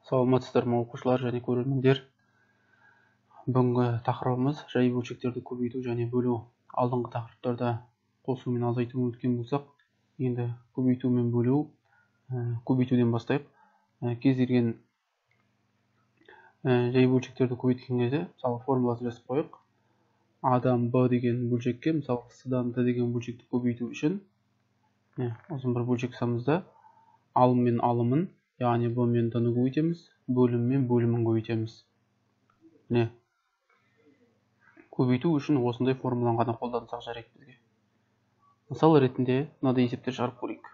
Саламатсыздар ма оқушылар және көрермендер. Бүгінгі тақырыбымыз жай бөлшектерді көбейту және бөлу. Алдыңғы тақырыптарда қосу мен азайтуын өткен болсақ, енді көбейту мен бөлу, көбейтуден бастайық. Кез келген жай бөлшектерді көбейткен кезде, мысалы формуласын жазып қойық. Адам Б деген бөлшекке, мысалы С-дан Д деген бөлшекті көбейту үшін, ұзын бір бөлшек санымызда алым мен алымын, яғни Б мен Д-ны көбейтеміз, бөлім мен бөлімін көбейтеміз. Көбейту үшін осындай формуланы ғана қолдансақ жарайды бізге. Мысал ретінде мынадай есептер шығарып көрейік.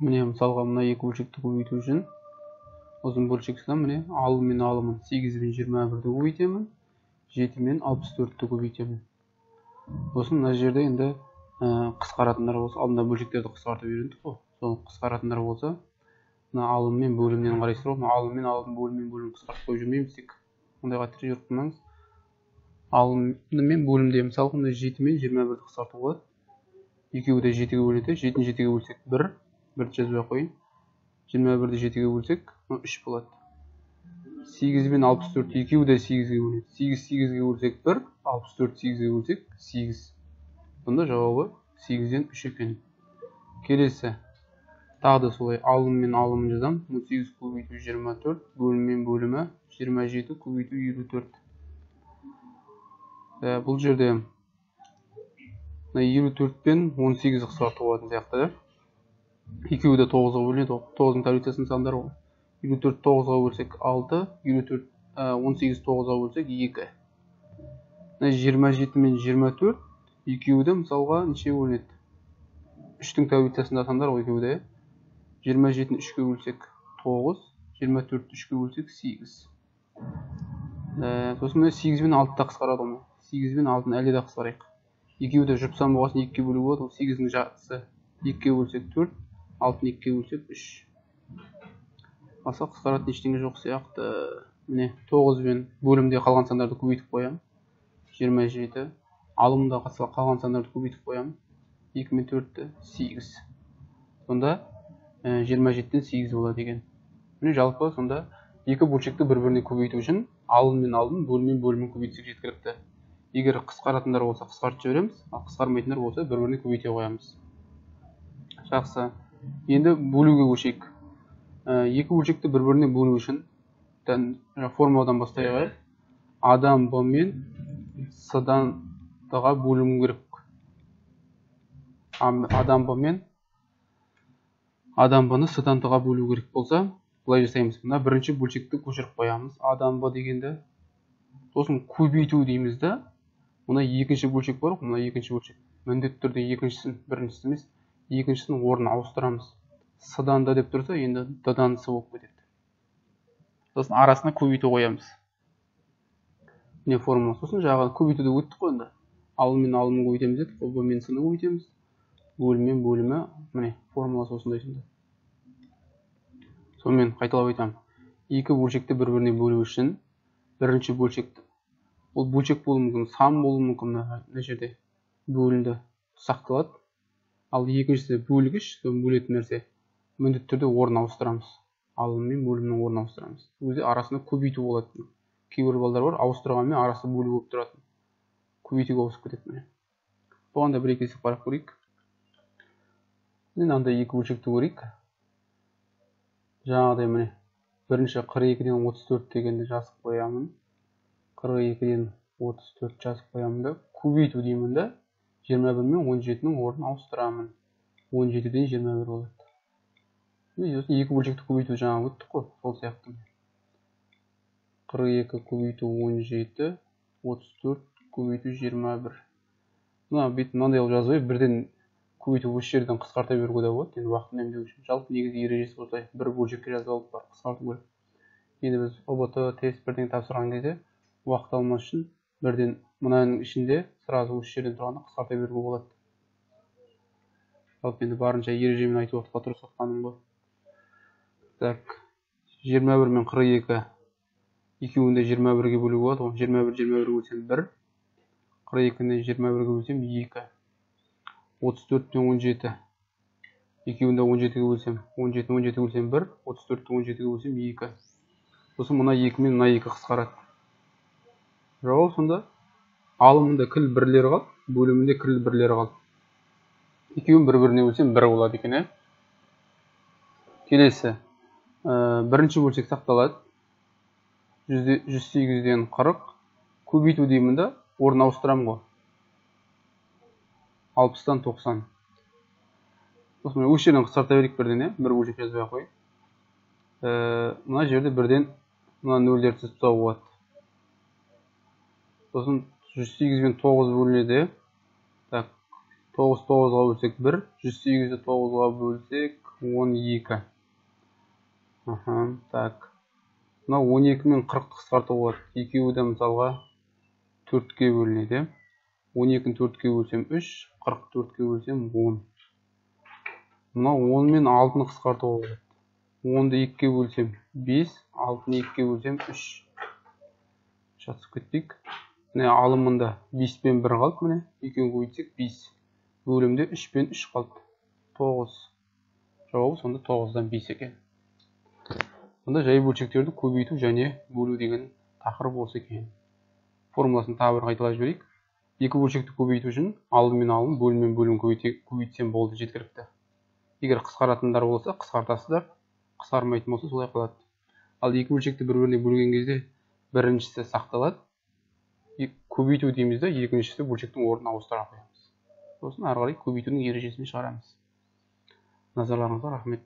Мысалға мына екі бөлшекті көбейту үшін ұзын бөлшек санын алым мен алымын 8 мен 21-ді көбейтемін, 7 мен 64-ті көбейтемін. Сосын мына жерде енді қысқаратындар болса, алдында бөлшектерді қысқартып үйрендік қой. Сол қысқаратындар болса, мына алым мен бөлімнен қарайсыздар ғой. Алым мен алым, бөлім мен бөлім қысқартып қойып жүрмейміз тек. Ондайға тірі жүрмеңіз. Алым мен бөлімде мысалы 7 мен 21-ді қысқарту болады. Екеуі де 7-ге бөлінеді. 7-ні 7-ге бөлсек 1, 1-ді жазбай қойын. 21-ді 7-ге бөлсек 3 болады. 8 мен 64 екеуі де 8-ге бөлінеді. 8 8-ге бөлсек 1, 64 8-ге бөлсек 8. Бұнда жауабы 8-ден 3 екен. Келесі. Тағы да солай алым мен алымын жазам. 18 көбейту 24, бөлім мен бөлімі 27 көбейту 54. Бұл жерде 24 пен 18 қысқарту болатын сияқты. Екеуі де 9-ға бөлінеді. 9-ның таблицасының сандары ғой. 24 9-ға бөлсек 6, 18 9-ға бөлсек 2. 27 мен 24 екеуі де мысалға неше бөлінеді? 3-тің таблицасында сандар ғой екеуі де. 27-ні 3-ке бөлсек 9, 24-ті 3-ке бөлсек 8. Сосын 8 мен 6-та қысқарады ғой. 8 мен 6-ны әлде де қысқарайық. Екеуі де жұп сан болғасын 2-ке бөлу болады. 8-ның жартысы 2-ке бөлсек 4, 6-ны 2-ке бөлсек 3. Баса қысқаратын ештеңе жоқ сияқты. 9 мен бөлімде қалған сандарды көбейтіп қоямын. 27. Алымда қалған сандарды көбейтіп қоямын. 2 мен 4-ті 8. Сонда 27-ден 8 болады екен. Жалпы сонда екі бөлшекті бір-біріне көбейту үшін алым мен алым, бөлім мен бөлімін көбейтсек жеткілікті. Егер қысқаратындар болса қысқартып жібереміз, ал қысқармайтындар болса бір-біріне көбейте қоямыз. Жақсы. Енді бөлуге көшейік. Екі бөлшекті бір-біріне бөлу үшін формуладан бастайық. Адам Б мен С-дан Д-ға бөлуім керек. Адам Б мен Адам Б-ны С-дан Д-ға бөлу керек болса, бұлай жасаймыз. Мына бірінші бөлшекті көшіріп қоямыз. Адам Б дегенді. Сосын көбейту дейміз да. Мына екінші бөлшек бар ғой, мына екінші бөлшек. Міндетті түрде екіншісін, біріншісі емес, екіншісінің орнын ауыстырамыз. С-дан Д деп тұрса, енді Д-дан С болып кетеді. Сосын арасына көбейту қоямыз. Формула. Сосын жаңағы көбейтуді өттік қой енді. Алым мен алымын көбейтеміз дедік, Б мен С-ны көбейтеміз. Бөлім мен бөлімі, формуласы осындай сонда. Сонымен қайталап айтамын. Екі бөлшекті бір-біріне бөлу үшін бірінші бөлшекті. Ол бөлшек болуы мүмкін, сан болуы мүмкін, мына жерде бөлінді сақталады. Ал екіншісі бөлгіш, бөлетін нәрсе. Міндетті түрде орын ауыстырамыз. Алым мен бөлімнің орнын ауыстырамыз. Өзі арасында көбейту болады. Кейбір балдар бар, ауыстырғанмен арасы бөлу болып тұратын. Көбейтуге ауысып кетеді. Бұған да бір-екі есеп қарап көрейік. Мынандай екі бөлшекті көрейік. Жаңағыдай бірінші 42-ден 34 дегенді жазып қоямын. 42-ден 34 жазып қоямын да, көбейту деймін да, 21 мен 17-нің орнын ауыстырамын. 17-ден 21 болады. Екі бөлшекті көбейту жаңа өттік қой, сол сияқты. 42 көбейту 17, 34 көбейту 21. Мынандай жазбай, бірден көбейту осы жерден қысқарта беруге де болады. Енді уақытын үнемдеу үшін. Жалпы негізгі ережесі осылай. Бір бөлшекке жазып алып бар, қысқарту керек. Енді біз ОБТ тест бірден тапсырған кезде уақыт алмас үшін бірден мынаның ішінде сразу осы жерден тұрғанда қысқарта беруге болады. Жалпы енді барынша ережемен айтып отқа тырысып отқаным ғой. Так, 21 мен 42 екеуінде 21-ге бөлуге болады. 21-21-ге бөлсем 1, 42-ні 21-ге бөлсем 2. 34 пен 17 екеуінде 17-ге бөлсем 17-ні 17-ге бөлсем 1, 34-ті 17-ге бөлсем 2. Сосын мына 2 мен мына 2 қысқарады. Жауап сонда алымында кіл бірлері қалды, бөлімінде кіл бірлері қалды. Екеуін бір-біріне бөлсем 1 болады екен, ә? Келесі. Бірінші бөлшек сақталады. 108-ден 40. Көбейту деймін да, орын ауыстырамын ғой. 60-тан 90. Сосын осы жерден қысқарта берейік бірден, ә? Бір бөлшек жазбай ақ қояйық. Мына жерде бірден мына нөлдерді тастауға болады. Сосын 108 мен 9 бөлінеді. Так, 9 9-ға бөлсек 1, 108-ді 9-ға бөлсек 12. Так. Мына 12 мен 40-ты қысқартуға болады. Екеуі де мысалға 4-ке бөлінеді. 12-ні 4-ке бөлсем 3, 40-ті 4-ке бөлсем 10. Мына 10 мен 6-ны қысқартуға болады. 10-ды 2-ке бөлсем 5, 6-ны 2-ке бөлсем 3. Шатысып кетпейік. Міне алымында 5 пен 1 қалды, міне. Екеуін көбейтсек 5. Бөлімде 3 пен 3 қалды. 9. Жауабы сонда 9-дан 5 екен. Сонда жай бөлшектерді көбейту және бөлу деген тақырып осы екен. Формуласын тағы бір қайталап жіберейік. Екі бөлшекті көбейту үшін алым мен алым, бөлім мен бөлім көбейтсем болды, жеткілікті. Егер қысқаратындар болса, қысқартасыздар. Қысқармайтын болса, солай қалады. Ал екі бөлшекті бір-біріне бөлген кезде біріншісі сақталады. Көбейту дейміз де, екіншісі бөлшектің орнын ауыстыра қоямыз. Сосын ары қарай көбейтудің ережесін шығарамыз. Назарларыңызға рахмет.